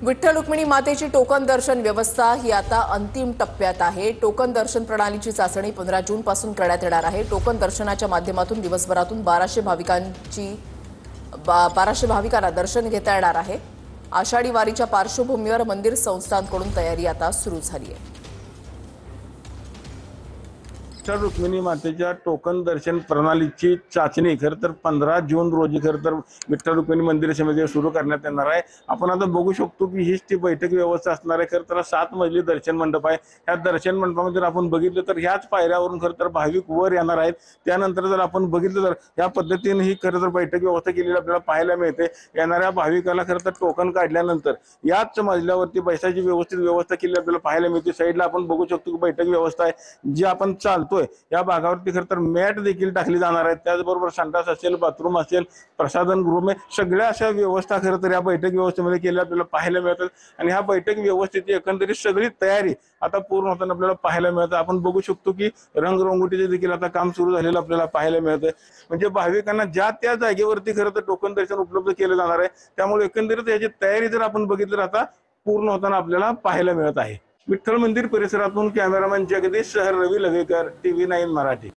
विठ्ठल रुक्मिणी मातेची टोकन दर्शन व्यवस्था ही आता अंतिम टप्प्यात आहे। टोकन दर्शन प्रणालीची चाचणी 15 जून पासून करण्यात येणार आहे। टोकन दर्शनाच्या माध्यमातून दिवसभरातून 1200 भाविकांना दर्शन घेता येणार आहे। आषाढी वारीच्या पार्श्वभूमीवर मंदिर संस्थांकडून तयारी आता सुरू झाली आहे। विठ्ठल रुक्मिणी मातेच्या टोकन दर्शन प्रणालीची चाचणी खरं तर 15 जून रोजी खरं तर विठ्ठल रुक्मिणी मंदिर समितीवर सुरू करण्यात येणार आहे। आपण आता बघू शकतो की हीच ती बैठक व्यवस्था असणार आहे। खरं तर 7 मजली दर्शन मंडप आहे। ह्या दर्शन मंडपामध्ये जर आपण बघितलं तर ह्याच पायऱ्यावरून खरं तर भाविक वर येणार आहेत। त्यानंतर जर आपण बघितलं तर या पद्धतीने ही खरं तर बैठक व्यवस्था केलेली आपल्याला पाहायला मिळते। येणाऱ्या भाविकाला खरं तर टोकन काढल्यानंतर याच मजल्यावरती बैसाची व्यवस्थित व्यवस्था केलेली आपल्याला पाहायला मिळते। साईडला आपण बघू शकतो की बैठक व्यवस्था आहे जी आपण चालतो या भागावरती खरं तर मॅट देखील टाकली जाणार आहे। त्याचबरोबर संडास असेल, बाथरूम असेल, प्रसाधन गृह सगळ्या अशा व्यवस्था खरं तर या बैठक व्यवस्थेमध्ये केल्या आपल्याला पाहायला मिळतात। आणि ह्या बैठक व्यवस्थेची एकंदरीत सगळी तयारी आता पूर्ण होताना आपल्याला पाहायला मिळतं। आपण बघू शकतो की रंगरंगोटीचे देखील आता काम सुरू झालेलं आपल्याला पाहायला मिळतं। म्हणजे भाविकांना ज्या त्या जागेवरती खरं तर टोकन दर्शन उपलब्ध केलं जाणार आहे। त्यामुळे एकंदरीत याची तयारी जर आपण बघितलं तर आता पूर्ण होताना आपल्याला पाहायला मिळत आहे। विठ्ठल मंदिर परिसरातून कॅमेरामॅन जगदीश शहर, रवी लवेकर, TV9 मराठी।